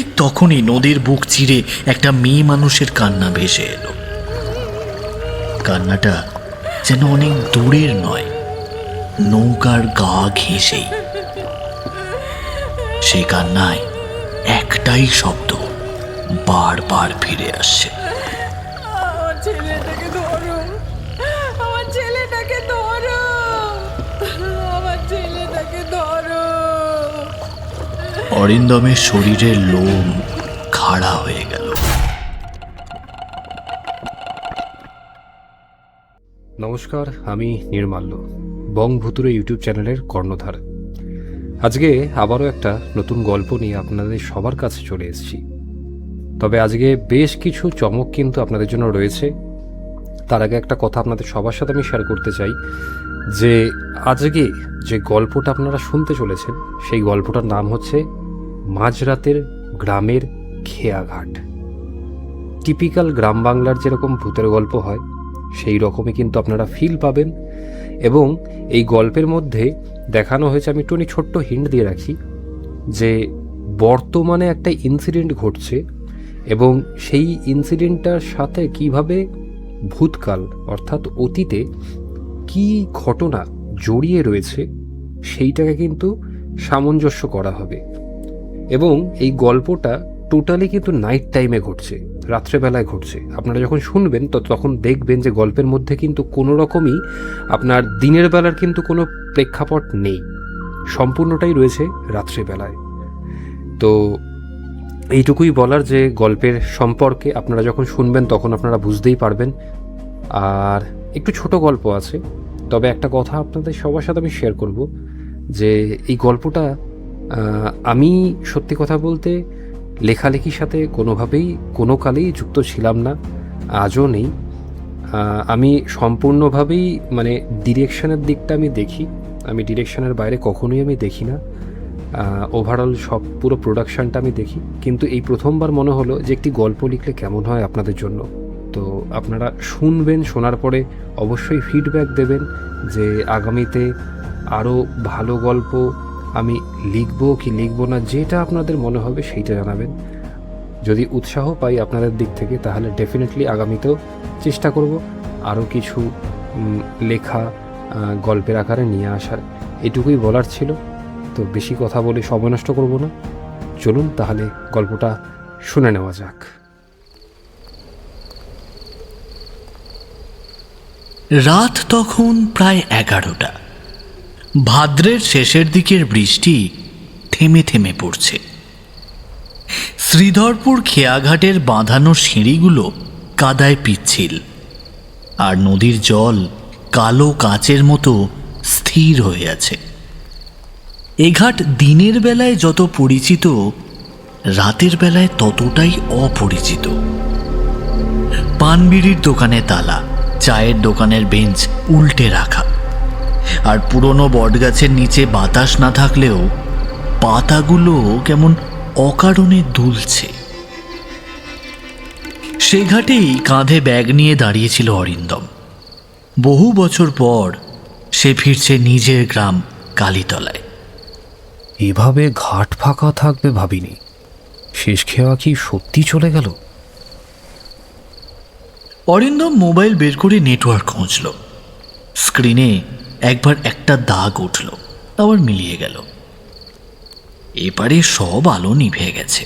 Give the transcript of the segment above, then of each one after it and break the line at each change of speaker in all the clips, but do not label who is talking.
ঠিক তখনই নদীর বুক চিরে একটা মেয়ে মানুষের কান্না ভেসে এলো। কান্নাটা যেন অনেক দূরের নয়, নৌকার গা ঘেঁষেই। সে কান্নায় একটাই শব্দ বারবার ফিরে আসছে,
আমার ছেলেটাকে ধরো, আমার ছেলেটাকে ধরো, আমার ছেলেটাকে ধরো।
অরিন্দমের শরীরের লোম খাড়া হয়ে গেল।
নমস্কার, আমি নির্মাল্য, বং ভুতুরে ইউটিউব চ্যানেলের কর্ণধার। আজকে আবারও একটা নতুন গল্প নিয়ে আপনাদের সবার কাছে চলে এসেছি। তবে আজকে বেশ কিছু চমক কিন্তু আপনাদের জন্য রয়েছে। তার আগে একটা কথা আপনাদের সবার সাথে আমি শেয়ার করতে চাই যে আজকে যে গল্পটা আপনারা শুনতে চলেছেন সেই গল্পটার নাম হচ্ছে মাঝরাতের গ্রামের খেয়াঘাট। টিপিক্যাল গ্রাম বাংলার যেরকম ভূতের গল্প হয় সেই রকমই কিন্তু আপনারা ফিল পাবেন। এবং এই গল্পের মধ্যে দেখানো হয়েছে, আমি একটুখানি ছোট্ট হিন্ট দিয়ে রাখি, যে বর্তমানে একটা ইনসিডেন্ট ঘটছে এবং সেই ইনসিডেন্টটার সাথে কিভাবে ভূতকাল অর্থাৎ অতীতে কি ঘটনা জড়িয়ে রয়েছে সেইটাকে কিন্তু সামঞ্জস্য করা হবে। এবং এই গল্পটা টোটালি কিন্তু নাইট টাইমে ঘটছে, রাত্রেবেলায় ঘটছে। আপনারা যখন শুনবেন তো তখন দেখবেন যে গল্পের মধ্যে কিন্তু কোনো রকমই আপনার দিনের বেলার কিন্তু কোনো প্রেক্ষাপট নেই, সম্পূর্ণটাই রয়েছে রাত্রেবেলায়। তো এইটুকুই বলার যে গল্পের সম্পর্কে আপনারা যখন শুনবেন তখন আপনারা বুঝতেই পারবেন। আর একটু ছোট গল্প আছে, তবে একটা কথা আপনাদের সবার সাথে আমি শেয়ার করব যে এই গল্পটা আমি সত্যি কথা বলতে লেখালেখির সাথে কোনোভাবেই কোনো কালেই যুক্ত ছিলাম না, আজও নেই। আমি সম্পূর্ণভাবেই মানে ডিরেকশনের দিকটা আমি দেখি, আমি ডিরেকশনের বাইরে কখনোই আমি দেখি না। ওভারঅল সব পুরো প্রোডাকশানটা আমি দেখি। কিন্তু এই প্রথমবার মনে হলো যে একটি গল্প লিখলে কেমন হয় আপনাদের জন্য। তো আপনারা শুনবেন, শোনার পরে অবশ্যই ফিডব্যাক দেবেন যে আগামীতে আরও ভালো গল্প আমি লিখবো কি লিখবো না, যেটা আপনাদের মনে হবে সেইটা জানাবেন। যদি উৎসাহ পাই আপনাদের দিক থেকে তাহলে ডেফিনেটলি আগামীতেও চেষ্টা করব আরও কিছু লেখা গল্পের আকারে নিয়ে আসার। এটুকুই বলার ছিল। তো বেশি কথা বলে সময় নষ্ট করব না, চলুন তাহলে গল্পটা শুনে নেওয়া যাক।
রাত তখন প্রায় 11টা। ভাদ্রের শেষের দিকের বৃষ্টি থেমে থেমে পড়ছে। শ্রীধরপুর খেয়াঘাটের বাঁধানো সিঁড়িগুলো কাদায় পিচ্ছিল, আর নদীর জল কালো কাচের মতো স্থির হয়ে আছে। এ ঘাট দিনের বেলায় যত পরিচিত, রাতের বেলায় ততটাই অপরিচিত। পানবিড়ির দোকানে তালা, চায়ের দোকানের বেঞ্চ উল্টে রাখা, আর পুরনো বটগাছের নিচে বাতাস না থাকলেও পাতাগুলো কেমন অকারণে দুলছে। সে ঘাটেই কাঁধে ব্যাগ নিয়ে দাঁড়িয়েছিল অরিন্দম। বহু বছর পর সে ফিরছে নিজের গ্রাম কালীতলায়।
এভাবে ঘাট ফাঁকা থাকবে ভাবিনি। শেষ খেয়া কি সত্যি চলে গেল?
অরিন্দম মোবাইল বের করে নেটওয়ার্ক খুঁজল। স্ক্রিনে একবার একটা দাগ উঠল, আবার মিলিয়ে গেল। এপারে সব আলো নিভে গেছে।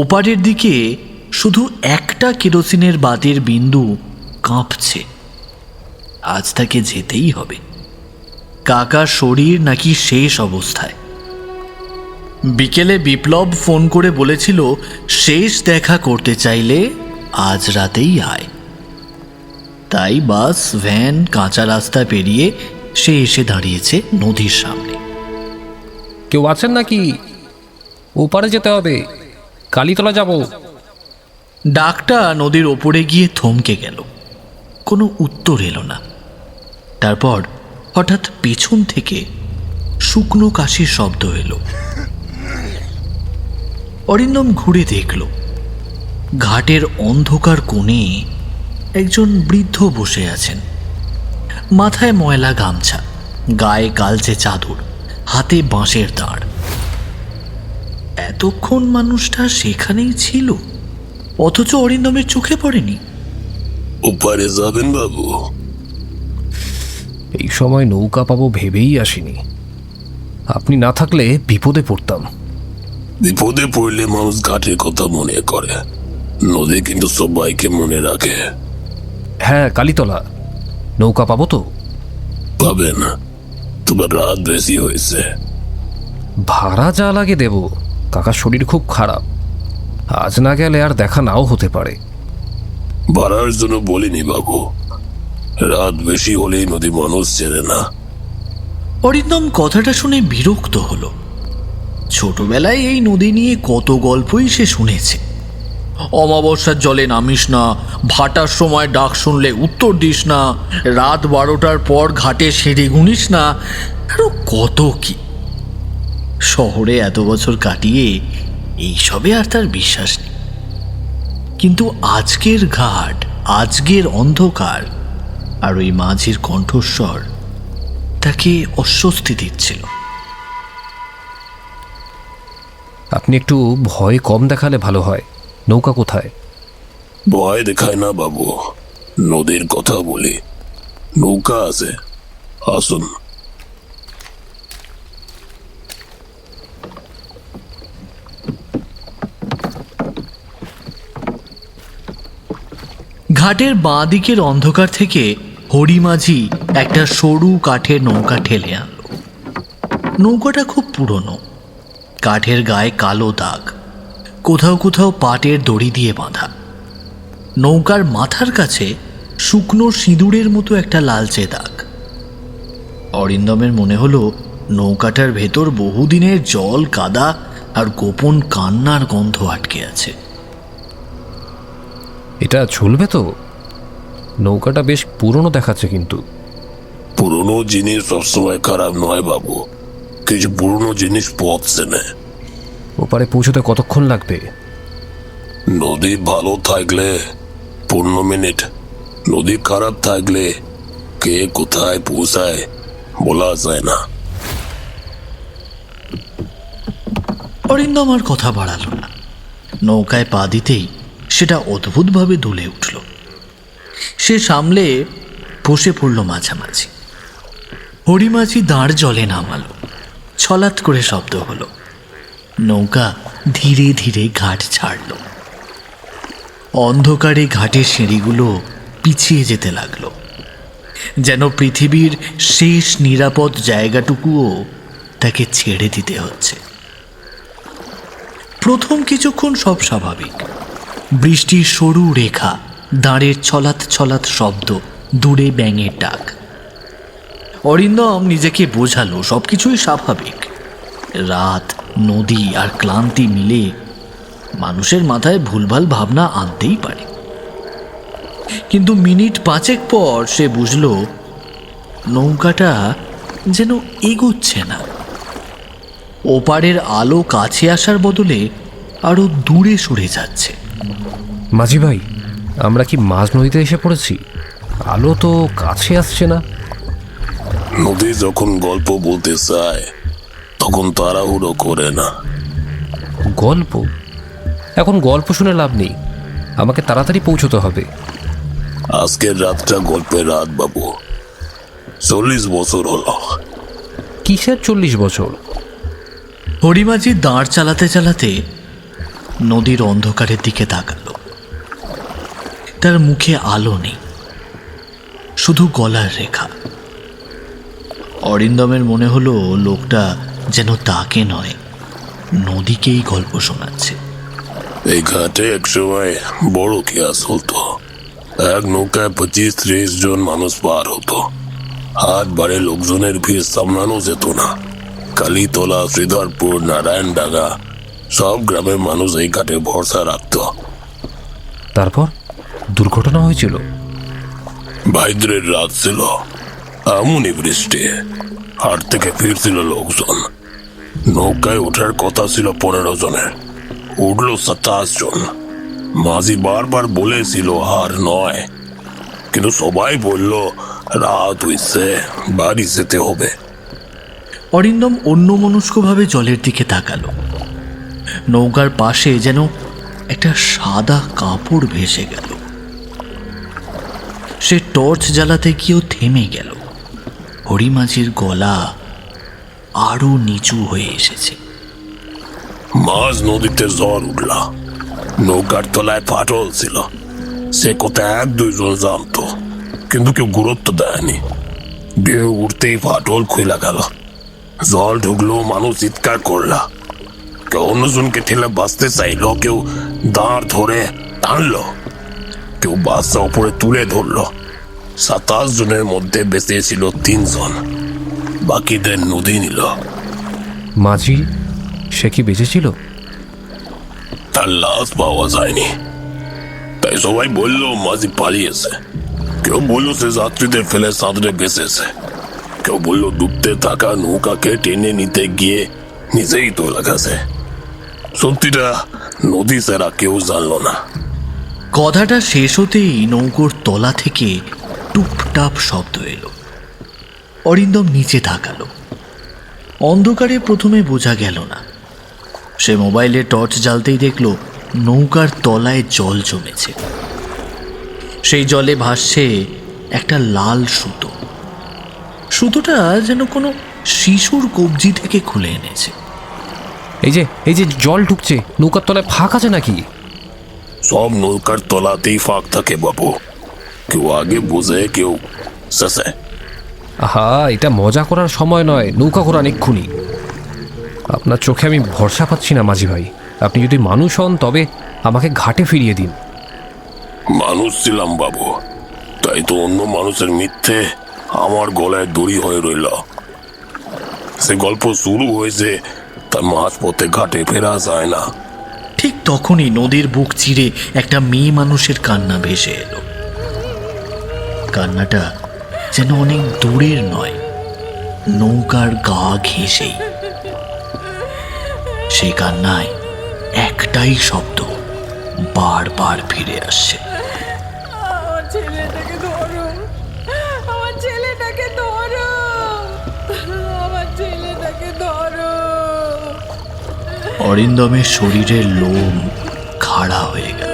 ওপারের দিকে শুধু একটা কেরোসিনের বাতির বিন্দু কাঁপছে। আজ তাকে যেতেই হবে। কাকার শরীর নাকি শেষ অবস্থায়। বিকেলে বিপ্লব ফোন করে বলেছিল শেষ দেখা করতে চাইলে আজ রাতেই আয়। তাই বাস, ভ্যান, কাঁচা রাস্তা পেরিয়ে সে এসে দাঁড়িয়েছে নদীর সামনে।
কেউ আছেন নাকি? ওপারে যেতে হবে, কালীতলা যাব।
ডাকটা নদীর ওপরে গিয়ে থমকে গেল। কোনো উত্তর এলো না। তারপর হঠাৎ পেছন থেকে শুকনো কাশির শব্দ এলো। অরিন্দম ঘুরে দেখল ঘাটের অন্ধকার কোণে একজন বৃদ্ধ বসে আছেন। মাথায় ময়লা গামছা, গায়ে কালচে চাদর, হাতে বাঁশের দাঁড়। এত এতক্ষণ মানুষটা সেখানেই ছিল, অথচ অরিন্দমের চোখে পড়েনি।
ওপারে যাবেন বাবু?
এই সময় নৌকা পাবো ভেবেই আসিনি। আপনি না থাকলে বিপদে পড়তাম।
বিপদে পড়লে মানুষ ঘাটের কথা মনে করে, নদী কিন্তু সবাইকে মনে রাখে।
হ্যাঁ, কালীতলা। নৌকা পাবো তো?
পাবেন, তোমার রাত বেশি হয়েছে।
ভাড়া যা লাগে দেব। কাকার শরীর খুব খারাপ, আজ না গেলে আর দেখা নাও হতে পারে।
ভাড়ার জন্য বলিনি বাবু, রাত বেশি হলেই নদী মানুষ চেনে না।
অরিন্দম কথাটা শুনে বিরক্ত হলো। ছোটবেলায় এই নদী নিয়ে কত গল্পই সে শুনেছে। অমাবস্যার জলে নামিস না, ভাটার সময় ডাক শুনলে উত্তর দিস না, রাত 12টার পর ঘাটে সিঁড়ি গুনিস না, আরো কত কি। শহরে এত বছর কাটিয়ে এইসবে আর তার বিশ্বাস নেই। কিন্তু আজকের ঘাট, আজকের অন্ধকার আর ওই মাঝির কণ্ঠস্বর তাকে অস্বস্তি দিচ্ছিল।
আপনি একটু ভয় কম দেখালে ভালো হয়। নৌকা কোথায়?
ভয় দেখায় না বাবু, নদীর কথা বলি। নৌকা আছে, আসুন।
ঘাটের বাঁ দিকের অন্ধকার থেকে হরিমাঝি একটা সরু কাঠের নৌকা ঠেলে আনলো। নৌকাটা খুব পুরনো, কাঠের গায়ে কালো দাগ, কোথাও কোথাও পাটের দড়ি দিয়ে বাঁধা। নৌকার মাথার কাছে শুকনো সিঁদুরের মতো একটা লালচে দাগ। অরিন্দমের মনে হলো নৌকাটার ভেতর বহুদিনের জল, কাদা আর গোপন কান্নার গন্ধ আটকে আছে।
এটা চলবে তো? নৌকাটা বেশ পুরনো দেখাচ্ছে কিন্তু।
পুরনো জিনিস সবসময় খারাপ নয় বাবু, কিছু পুরনো জিনিস পথ চেনে।
ওপারে পৌঁছতে কতক্ষণ লাগবে?
নদী ভালো থাকলে 15 মিনিট, নদী খারাপ থাকলে কে কোথায় পৌঁছায় বলা যায় না।
অরিন্দম আর কথা বাড়ালো না। নৌকায় পা দিতেই সেটা অদ্ভুতভাবে দুলে উঠল। সে সামলে বসে পড়ল মাঝামাঝি। হরিমাঝি দাঁড় জলে নামালো। ছলাৎ করে শব্দ হলো। নৌকা ধীরে ধীরে ঘাট ছাড়ল। অন্ধকারে ঘাটের সিঁড়িগুলো পিছিয়ে যেতে লাগলো, যেন পৃথিবীর শেষ নিরাপদ জায়গাটুকুও তাকে ছেড়ে দিতে হচ্ছে। প্রথম কিছুক্ষণ সব স্বাভাবিক। বৃষ্টির সরু রেখা, দাঁড়ের ছলাৎ ছলাৎ শব্দ, দূরে ব্যাঙের ডাক। অরিন্দম নিজেকে বোঝালো সবকিছুই স্বাভাবিক। রাত, নদী আর ক্লান্তি মিলে মানুষের মাথায় ভুলভাল ভাবনা আনতেই পারে। কিন্তু মিনিট 5 পর সে বুঝল নৌকাটা যেন এগোচ্ছে না। ওপারের আলো কাছে আসার বদলে আরো দূরে সরে যাচ্ছে।
মাঝি ভাই, আমরা কি মাঝ নদীতে এসে পড়েছি? আলো তো কাছে আসছে না।
নদী যখন গল্প বলতে চায় তখন তাড়াহুড়ো করে না।
গল্প? এখন গল্প শুনে লাভ নেই, আমাকে তাড়াতাড়ি পৌঁছতে হবে।
আজকের রাতটা গল্পের রাত বাবু। 40 বছর হলো।
কিসের 40 বছর?
হরিমাঝি দাঁড় চালাতে চালাতে নদীর অন্ধকারের দিকে তাকালো। তার মুখে আলো নেই, শুধু গলার রেখা। অরিন্দমের মনে হলো লোকটা যেন তাকে নয়, নদীকেই গল্প শোনাচ্ছে।
এই ঘাটে এক সময় বড় কেয়াস হতো। এক নৌকায় 25-30 জন মানুষ পার হতো। হাট বারে লোকজনের ভিড় সামলানো যেত না। কালীতলা, শ্রীধরপুর, নারায়ণডাঙ্গা সব গ্রামের মানুষ এই ঘাটে ভরসা রাখত।
তারপর দুর্ঘটনা হয়েছিল।
ভাইদ্রের রাত ছিল, এমনই বৃষ্টি। হাট থেকে ফিরছিল লোকজন। নৌকায় ওঠার কথা ছিল 15 জনের, উঠল 27 জন। মাঝি বারবার বলেছিল আর নয়, কিন্তু সবাই বলল রাত হইছে, বাড়ি যেতে হবে।
অরিন্দম অন্যমনস্কভাবে জলের দিকে তাকালো। নৌকার পাশে যেন একটা সাদা কাপড় ভেসে গেল। সে টর্চ জ্বালাতে গিয়েও থেমে গেল। হরিমাঝির গলা আরো নিচু হয়ে এসেছে।
মাঝ নদীতে জ্বর উঠল, নৌকার তলায় ফাটল ছিল। সে কোথায় 1-2 জন জানতো, কিন্তু কেউ গুরুত্ব দেয়নি। ঢেউ উঠতেই ফাটল খুলে গেল, জল ঢুকলো, মানুষ চিৎকার করলা। কেউ অন্যজনকে ঠেলে বাঁচতে চাইলো, কেউ দাঁড় ধরে টানলো, কেউ বাচ্চা উপরে তুলে ধরলো। 27 জনের মধ্যে বেঁচে ছিল 3 জন, বাকিদের নদী নিল।
মাঝি সে কি বেঁচেছিল?
তার লাশ পাওয়া যায়নি, তাই সবাই বললো মাঝি পালিয়েছে। কেউ বললো সে যাত্রীদের ফেলে সাঁতরে বেঁচেছে, কেউ বললো ডুবতে থাকা নৌকাকে টেনে নিতে গিয়ে নিজেই তোলা গেছে। সত্যিটা নদী ছাড়া কেউ জানলো না।
কথাটা শেষ হতেই নৌকোর তলা থেকে টুপটাপ শব্দ এলো। অরিন্দম নিচে তাকালো। অন্ধকারে প্রথমে বোঝা গেল না। সে মোবাইলে টর্চ জ্বালতেই দেখলো নৌকার তলায় জল জমেছে। সেই জলে ভাসছে একটা লাল সুতো। সুতোটা যেন কোনো শিশুর কবজি থেকে খুলে এনেছে।
এই যে জল ঢুকছে, নৌকার তলায় ফাঁক আছে নাকি?
সব নৌকার তলাতেই ফাঁক থাকে বাবু, কেউ আগে বোঝে, কেউ শেষে।
আহা, এটা মজা করার সময় নয়, নৌকা ঘোরান এক্ষুনি। আপনার চোখে আমি ভরসা পাচ্ছি না মাঝি ভাই। আপনি যদি মানুষ হন তবে আমাকে ঘাটে ফিরিয়ে দিন।
মানুষ ছিলাম বাবু, তাই তো অন্য মানুষের মিথ্যে আমার গলায় দড়ি হয়ে রইল। সে গল্প শুরু হয়েছে, তার মাঝপথে ঘাটে ফেরা যায় না।
ঠিক তখনই নদীর বুক চিরে একটা মেয়ে মানুষের কান্না ভেসে এলো। কান্নাটা যেন অনেক দূরের নয়, নৌকার গা ঘেঁষেই। সেই কান্নায় একটাই শব্দ বারবার ফিরে আসছে।
আমার ছেলেটাকে ধরো, আমার ছেলেটাকে ধরো, আমার ছেলেটাকে ধরো।
অরিন্দমের শরীরের লোম খাড়া হয়ে গেল।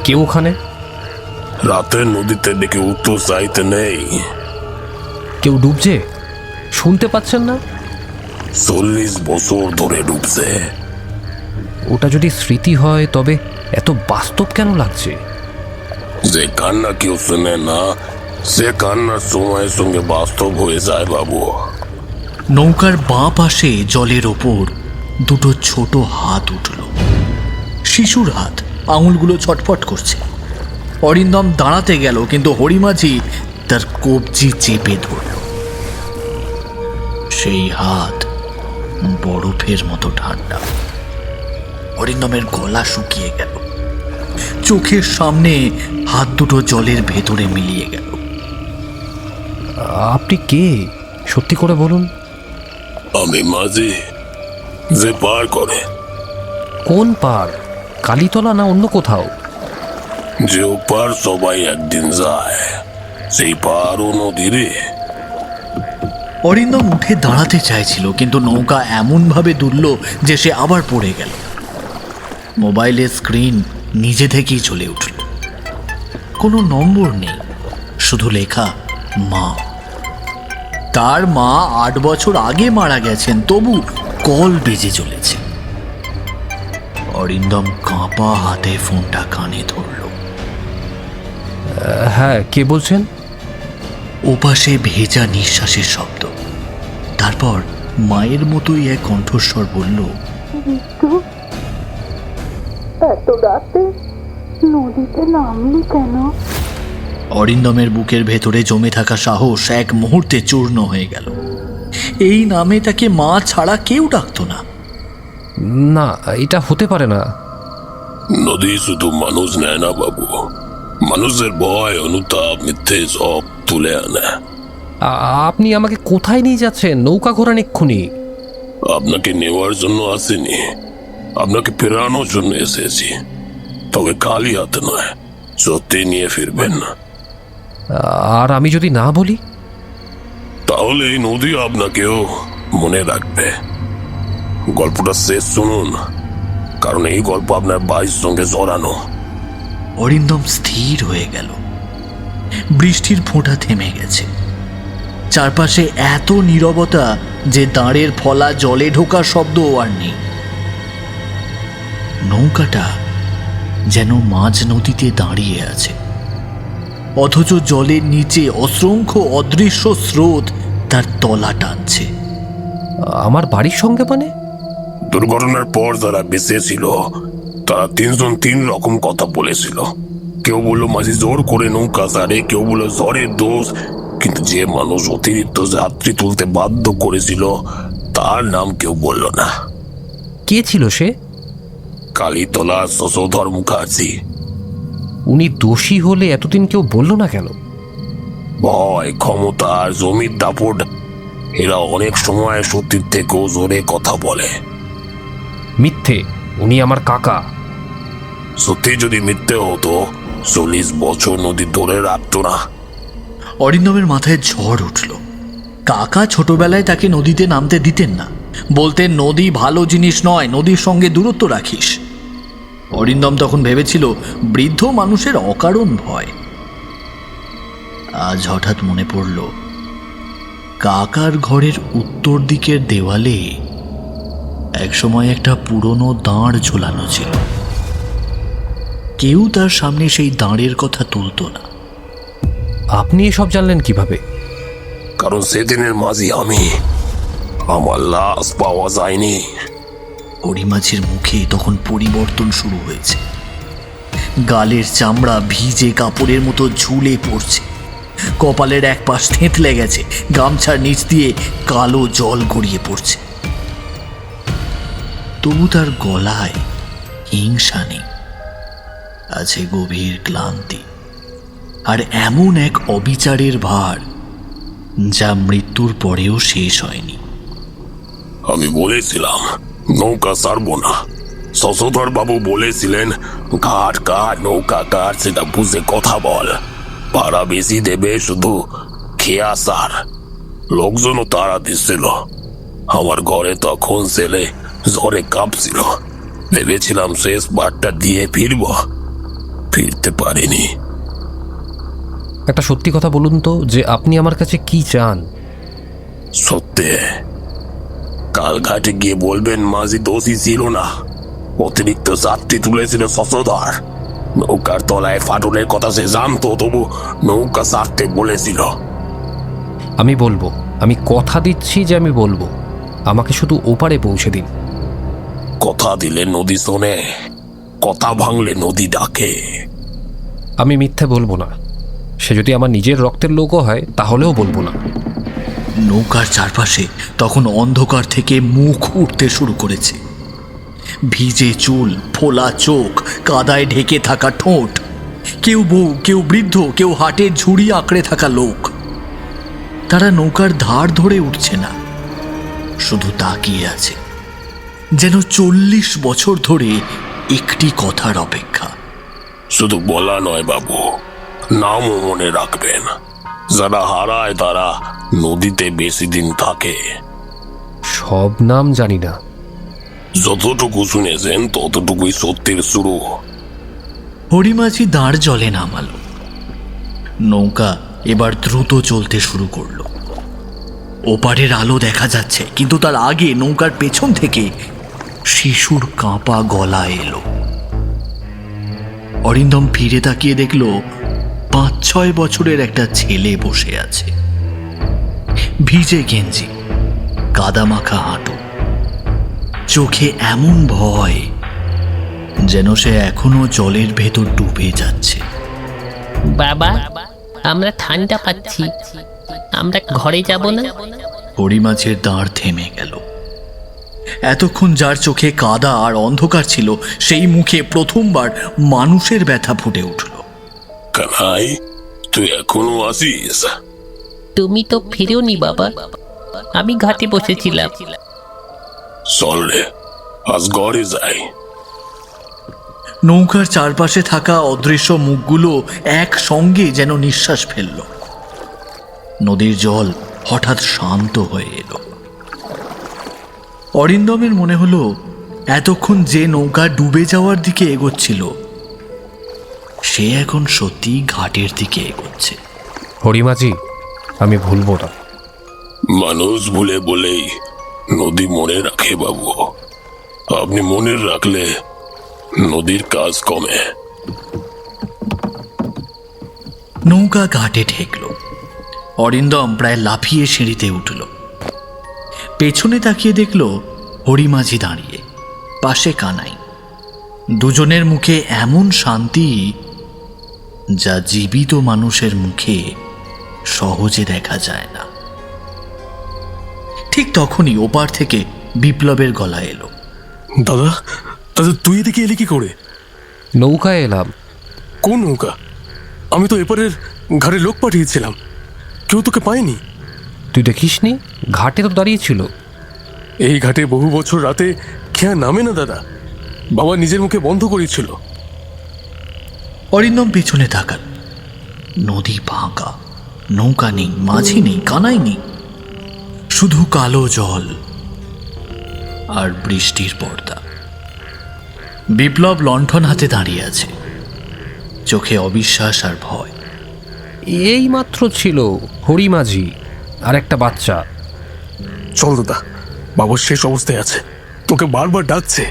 কে ওখানে?
রাতে নদীতে ডেকে উত্তর চাইতে নেই।
কেউ ডুবছে, শুনতে পাচ্ছেন না?
40 বছর ধরে ডুবছে।
ওটা যদি স্মৃতি হয় তবে এত বাস্তব কেন লাগছে?
যে কান্না কেউ শোনে না, সে কান্নার সময়ের সঙ্গে বাস্তব হয়ে যায় বাবু।
নৌকার বাঁ পাশে জলের ওপর দুটো ছোট হাত উঠল, শিশুর হাত। আঙুলগুলো ছটফট করছে। অরিন্দম দাঁড়াতে গেল, কিন্তু হরিমাঝি তার কবজি চেপে ধরল। সেই হাত বরফের মতো ঠান্ডা। অরিন্দমের গলা শুকিয়ে গেল। চোখের সামনে হাত দুটো জলের ভেতরে মিলিয়ে গেল।
আপনি কে? সত্যি করে বলুন।
আমি মাঝি, যে পার করে।
কোন পার? কালীতলা না অন্য কোথাও?
যে ওপার সবাই একদিন যায়, সেই পারও নদীরে।
অরিন্দম উঠে দাঁড়াতে চাইছিল, কিন্তু নৌকা এমনভাবে দুলল যে সে আবার পড়ে গেল। মোবাইলের স্ক্রিন নিজে থেকেই চলে উঠল। কোনো নম্বর নেই, শুধু লেখা মা। তার মা 8 বছর আগে মারা গেছেন, তবু কল বেজে চলেছে। অরিন্দম কাঁপা হাতে ফোনটা কানে ধরল।
হ্যাঁ, কে বলছেন?
ওপাশে ভেজা নিঃশ্বাসের শব্দ। তারপর মায়ের মতোই এক কণ্ঠস্বর বলল,
এত রাতে নদীতে নামলি কেন?
অরিন্দমের বুকের ভেতরে জমে থাকা সাহস এক মুহূর্তে চূর্ণ হয়ে গেল। এই নামে তাকে মা ছাড়া কেউ ডাকতো না।
না, এটা হতে পারে না।
নদী শুধু মানুষ নেয় না বাবু, মানুষের ভয়, অনুতাপ, মিথ্যে সব তুলে আনে।
আপনি আমাকে কোথায় নিয়ে যাচ্ছেন? নৌকা ঘোরান এক্ষুনি।
আপনাকে নেওয়ার জন্য আসেনি, আপনাকে ফেরানোর জন্য এসেছি। তবে খালি হাতে নয়, সত্যি নিয়ে ফিরবেন না।
আর আমি যদি না বলি?
তাহলে এই নদী আপনাকেও মনে রাখবে। গল্পটা শেষ শুনুন, কারণ এই গল্প আপনার ভাইয়ের সঙ্গে জড়ানো।
অরিন্দম স্থির হয়ে গেল। বৃষ্টির ফোঁটা থেমে গেছে। চারপাশে এত নীরবতা যে দাঁড়ের ফলা জলে ঢোকার শব্দও আর নেই। নৌকাটা যেন মাঝ নদীতে দাঁড়িয়ে আছে, অথচ জলের নিচে অসংখ্য অদৃশ্য স্রোত তার তলা টানছে।
আমার বাড়ির সঙ্গে মানে?
দুর্ঘটনার পর যারা বেঁচে ছিল তারা 3 জন 3 রকম কথা বলেছিল। কেউ বললো মাঝি জোর করে নৌকা ছাড়ে, কেউ বললো ঝড়ের দোষ, কিন্তু যে মানুষ অতিরিক্ত যাত্রী তুলতে বাধ্য করেছিল তার নাম কেউ বলল না।
কে ছিল সে?
কালীতলা শশধর মুখার্জি।
উনি দোষী হলে এতদিন কেউ বলল না কেন?
ভয়, ক্ষমতা আর জমির দাপট, এরা অনেক সময় সত্যির থেকেও জোরে কথা বলে।
মিথ্যে, উনি আমার কাকা।
সত্যি যদি মিথ্যে হতো 40 বছর নদী ধরে রাখতো না।
অরিন্দমের মাথায় ঝড় উঠল। কাকা ছোটবেলায় তাকে নদীতে নামতে দিতেন না, বলতেন নদী ভালো জিনিস নয়, নদীর সঙ্গে দূরত্ব রাখিস। অরিন্দম তখন ভেবেছিল বৃদ্ধ মানুষের অকারণ ভয়। আজ হঠাৎ মনে পড়ল কাকার ঘরের উত্তর দিকের দেওয়ালে একসময় একটা পুরনো দাঁড় ঝোলানো ছিল। কেউ তার সামনে সেই দাঁড়ের কথা তুলত না।
আপনি এসব জানলেন কিভাবে?
কারণ সেদিনের মাঝি আমি, আমার লাশ পাওয়া যায়নি।
হরিমাঝির মুখে তখন পরিবর্তন শুরু হয়েছে। গালের চামড়া ভিজে কাপড়ের মতো ঝুলে পড়ছে, কপালের এক পাশ থেঁতলে গেছে, গামছার নিচ দিয়ে কালো জল গড়িয়ে পড়ছে। তবু তার গলায় হিংসা নেই, আছে গভীর ক্লান্তি আর এমন এক অবিচারের ভার যা মৃত্যুর পরেও শেষ হয়নি।
আমি বলেছিলাম নৌকা ছাড়বো না। শশধর বাবু বলেছিলেন ঘাট কার নৌকা কার সেটা বুঝে কথা বল, ভাড়া বেশি দেবে, শুধু খেয়া সার। লোকজনও তাড়া দিচ্ছিল। আমার ঘরে তখন ছেলে জ্বরে কাঁপছিল। ভেবেছিলাম শেষ বারটা দিয়ে ফিরতে পারিনি।
একটা সত্যি কথা বলুন তো, যে আপনি আমার কাছে কি চান?
সত্যি, কাল ঘাটে গিয়ে বলবেন মাঝি দোষী ছিল না, অতিরিক্ত যাত্রী তুলেছিল শশধর। নৌকার তলায় ফাটলের কথা সে জানতো, তবু নৌকা ছাড়তে বলেছিল।
আমি বলবো, আমি কথা দিচ্ছি যে আমি বলবো। আমাকে শুধু ওপারে পৌঁছে দিন।
কথা দিলে নদী শোনে, কথা ভাঙলে নদী ডাকে।
আমি মিথ্যে বলবো না। সে যদি আমার নিজের রক্তের লোকও হয় তাহলেও বলবো না।
নৌকার চারপাশে তখন অন্ধকার থেকে মুখ উঠতে শুরু করেছে। ভিজে চুল, ফোলা চোখ, কাদায় ঢেকে থাকা ঠোঁট, কেউ বউ, কেউ বৃদ্ধ, কেউ হাটের ঝুড়ি আঁকড়ে থাকা লোক। তারা নৌকার ধার ধরে উঠছে না, শুধু তাকিয়ে আছে, যেন 40 বছর ধরে একটি কথার অপেক্ষা।
শুধু বলা নয় বাবু, নামও মনে রাখবেন। যারা হারায় তারা নদীতে বেশি দিন থাকে।
সব নাম জানি না।
যতটুকু শুনেছেন ততটুকুই সত্যের শুরু।
হরিমাঝি দাঁড় জলে নামালো। নৌকা এবার দ্রুত চলতে শুরু করলো। ওপারের আলো দেখা যাচ্ছে, কিন্তু তার আগে নৌকার পেছন থেকে শিশুর কাঁপা গলা এলো। অরিন্দম ফিরে তাকিয়ে দেখল 5-6 বছরের একটা ছেলে বসে আছে। ভিজে গেঞ্জি, কাদামাখা হাঁটু, চোখে এমন ভয় যেন সে এখনো জলের ভেতর ডুবে যাচ্ছে।
বাবা, আমরা ঠান্ডা পাচ্ছি, আমরা ঘরে যাব না?
হরিমাঝির দাঁড় থেমে গেল। এতক্ষণ যার চোখে কাদা আর অন্ধকার ছিল, সেই মুখে প্রথমবার মানুষের ব্যথা ফুটে উঠল।
কানাই, তুই এখনো আসিস?
তুমি তো ফিরেওনি বাবা, আমি ঘাটে বসেছিলাম।
চল রে, আজ ঘরে যাই।
নৌকার চারপাশে থাকা অদৃশ্য মুখগুলো একসঙ্গে যেন নিঃশ্বাস ফেলল। নদীর জল হঠাৎ শান্ত হয়ে এলো। অরিন্দমের মনে হলো এতক্ষণ যে নৌকা ডুবে যাওয়ার দিকে এগোচ্ছিল সে এখন সত্যি ঘাটের দিকে এগোচ্ছে।
হরিমাঝি, আমি ভুলবো না।
মানুষ ভুলে বলেই নদী মনে রাখে বাবু। আপনি মনে রাখলে নদীর কাজ কমে।
নৌকা ঘাটে ঠেকল। অরিন্দম প্রায় লাফিয়ে সিঁড়িতে উঠল। পেছনে তাকিয়ে দেখল হরিমাঝি দাঁড়িয়ে, পাশে কানাই। দুজনের মুখে এমন শান্তি যা জীবিত মানুষের মুখে সহজে দেখা যায় না। ঠিক তখনই ওপার থেকে বিপ্লবের গলা এলো।
দাদা, দাদা তুই এদিকে এলি কি করে?
নৌকায় এলাম।
কোন নৌকা? আমি তো এপারের ঘাটে লোক পাঠিয়েছিলাম, কেউ তোকে পায়নি।
তুই দেখিসনি? ঘাটে তো দাঁড়িয়েছিল।
এই ঘাটে বহু বছর রাতে খেয়া নামে না দাদা, বাবা নিজের মুখে বন্ধ করেছিল।
অরিন্দম পেছনে তাকাল। নদী ফাঁকা, নৌকা নেই, মাঝি নেই, কানাই নেই, শুধু কালো জল আর বৃষ্টির পর্দা। বিপ্লব লণ্ঠন হাতে দাঁড়িয়ে আছে, চোখে অবিশ্বাস আর ভয়।
এই মাত্র ছিল হরিমাঝি আর একটা বাচ্চা।
চল দাদা, বাবার শেষ অবস্থায় আছে, তোকে বারবার ডাকছে।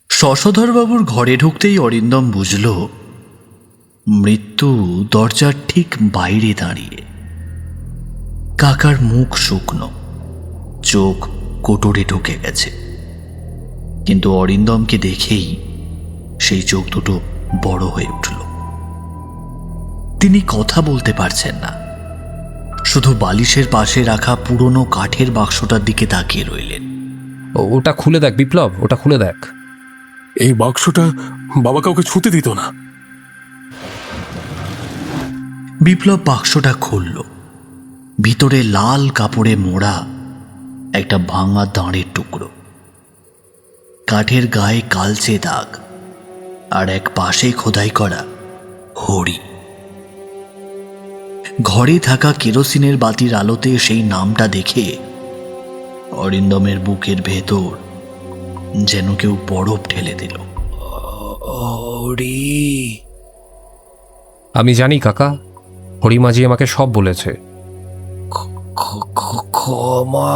শশধরবাবুর ঘরে ঢুকতেই অরিন্দম বুঝল মৃত্যু দরজার ঠিক বাইরে দাঁড়িয়ে। কাকার মুখ শুকনো, চোখ কোটরে ঢুকে গেছে, কিন্তু অরিন্দমকে দেখেই সেই চোখ দুটো বড় হয়ে উঠল। তিনি কথা বলতে পারছেন না, শুধু বালিশের পাশে রাখা পুরনো কাঠের বাক্সটার দিকে তাকিয়ে রইলেন।
ওটা খুলে দেখ বিপ্লব, ওটা খুলে দেখ।
এই বাক্সটা বাবা কাউকে ছুঁতে দিত না।
বিপ্লব বাক্সটা খুলল। ভিতরে লাল কাপড়ে মোড়া একটা ভাঙা দাঁড়ের টুকরো, কাঠের গায়ে কালচে দাগ, আর এক পাশে খোদাই করা হরি। ঘরে থাকা কেরোসিনের বাতির আলোতে সেই নামটা দেখে অরিন্দমের বুকের ভেতর যেন কেউ বরফ ঢেলে দিল। হরি।
আমি জানি কাকা, হরিমাঝি আমাকে সব বলেছে।
ক্ষমা।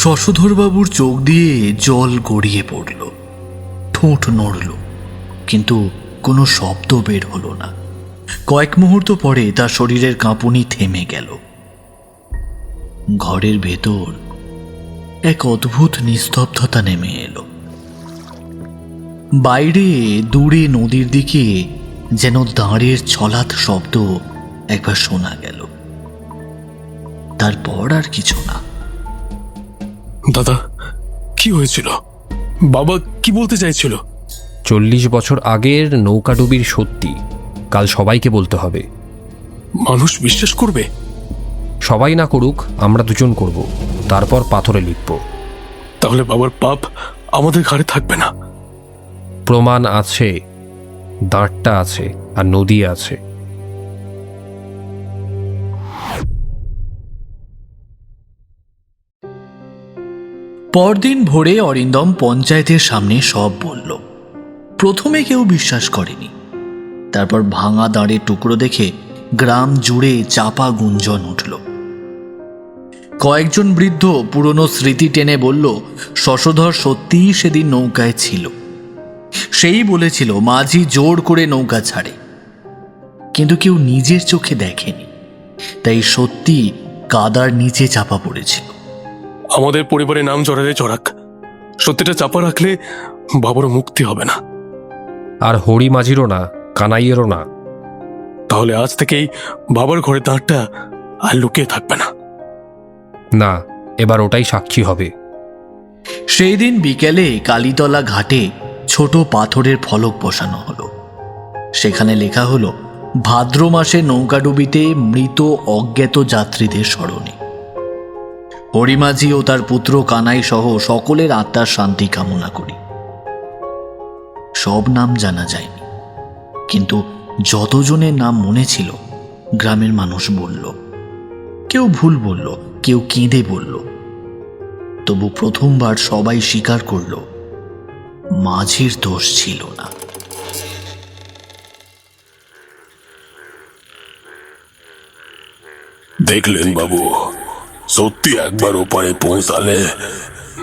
শশধরবাবুর চোখ দিয়ে জল গড়িয়ে পড়ল, ঠোঁট নড়ল, কিন্তু কোনো শব্দ বের হলো না। কয়েক মুহূর্ত পরে তার শরীরের কাঁপুনি থেমে গেল। ঘরের ভেতর এক অদ্ভুত নিস্তব্ধতা নেমে এলো। বাইরে দূরে নদীর দিকে যেন দাঁড়ের ছলাৎ শব্দ একবার শোনা গেল, তারপর আর কিছু না।
দাদা, কি হয়েছিল? বাবা কি বলতে চাইছিল?
40 বছর আগের নৌকাডুবির সত্যি কাল সবাইকে বলতে হবে।
মানুষ বিশ্বাস করবে?
সবাই না করুক, আমরা দুজন করব, তারপর পাথরে লিখব।
তাহলে বাবার পাপ আমাদের ঘাড়ে থাকবে না।
প্রমাণ আছে, দাঁড়টা আছে, আর নদী আছে।
পরদিন ভোরে অরিন্দম পঞ্চায়েতের সামনে সব বলল। প্রথমে কেউ বিশ্বাস করেনি, তারপর ভাঙা দাঁড়ের টুকরো দেখে গ্রাম জুড়ে চাপা গুঞ্জন উঠল। কয়েকজন বৃদ্ধ পুরনো স্মৃতি টেনে বলল শশধর সত্যিই সেদিন নৌকায় ছিল। সেই বলেছিল মাঝি জোর করে নৌকা ছাড়ে, কিন্তু কেউ নিজের চোখে দেখেনি, তাই সত্যি কাদার নিচে চাপা পড়েছিল।
আমাদের পরিবারের নাম জড়ালে চড়াক, সত্যিটা চাপা রাখলে বাবারও মুক্তি হবে না।
আর হরিমাঝিরও না, কানাইয়েরও না।
তাহলে আজ থেকেই বাবার ঘরে দাঁড়টা আর লুকিয়ে থাকবে না।
না, এবার ওটাই সাক্ষী হবে।
সেই দিন বিকেলে কালীতলা ঘাটে ছোট পাথরের ফলক বসানো হলো। সেখানে লেখা হলো ভাদ্র মাসে নৌকাডুবিতে মৃত অজ্ঞাত যাত্রীদের স্মরণে। হরিমাঝি ও তার পুত্র কানাই সহ সকলের আত্মার শান্তি কামনা করি। সব নাম জানা যায়নি, কিন্তু যতজনের নাম মনে ছিল গ্রামের মানুষ বলল, কেউ ভুল বলল, কেউ কেঁদে বলল। তবু প্রথমবার সবাই স্বীকার করল মাঝির দোষ ছিল না।
দেখলেন বাবু, সত্যি একবার ওপারে পৌঁছালে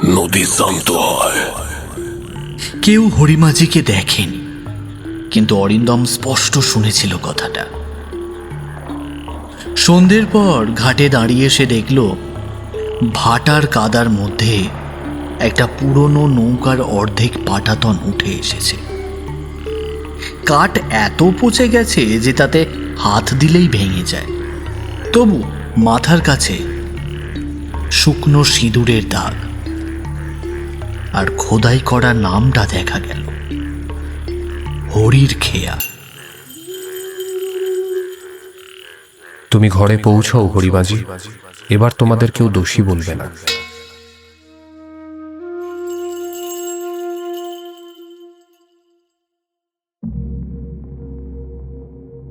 নদী শান্ত হয়।
কেউ হরিমাঝিকে দেখেনি, কিন্তু অরিন্দম স্পষ্ট শুনেছিল কথাটা। সন্ধ্যের পর ঘাটে দাঁড়িয়ে সে দেখল ভাটার কাদার মধ্যে একটা পুরনো নৌকার অর্ধেক পাটাতন উঠে এসেছে। কাঠ এত পচে গেছে যে তাতে হাত দিলেই ভেঙে যায়। তবু মাথার কাছে শুকনো সিঁদুরের দাগ, আর খোদাই করা নামটা দেখা গেল, হরির খেয়া।
তুমি ঘরে পৌঁছাও হরিমাঝি, এবার তোমাদের কেউ দোষী বলবে না।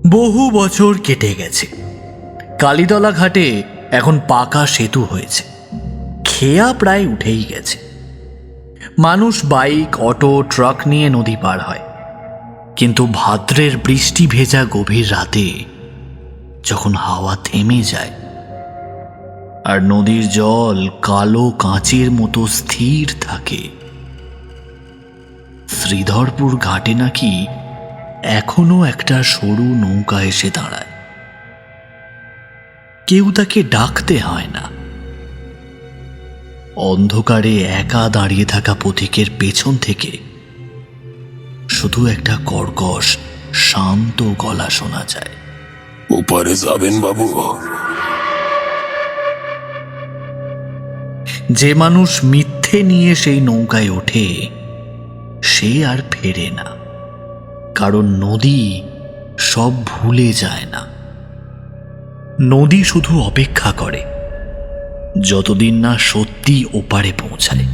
বহু বছর কেটে গেছে। কালীতলা ঘাটে এখন পাকা সেতু হয়েছে। খেয়া প্রায় উঠেই গেছে। মানুষ বাইক, অটো, ট্রাক নিয়ে নদী পার হয়। কিন্তু ভাদ্রের বৃষ্টি ভেজা গভীর রাতে যখন হাওয়া থেমে যায় আর নদীর জল কালো কাঁচের মতো স্থির থাকে, শ্রীধরপুর ঘাটে নাকি এখনো একটা সরু নৌকা এসে দাঁড়ায়। কেউ তাকে ডাকতে হয় না। অন্ধকারে একা দাঁড়িয়ে থাকা পথিকের পেছন থেকে শুধু একটা কর্কশ শান্ত গলা শোনা যায়।
ওপারে যাবেন বাবু?
যে মানুষ মিথ্যে নিয়ে সেই নৌকায় ওঠে সে আর ফেরে না, কারণ নদী সব ভুলে যায় না। নদী শুধু অপেক্ষা করে যতদিন না সত্যি ওপারে পৌঁছায়।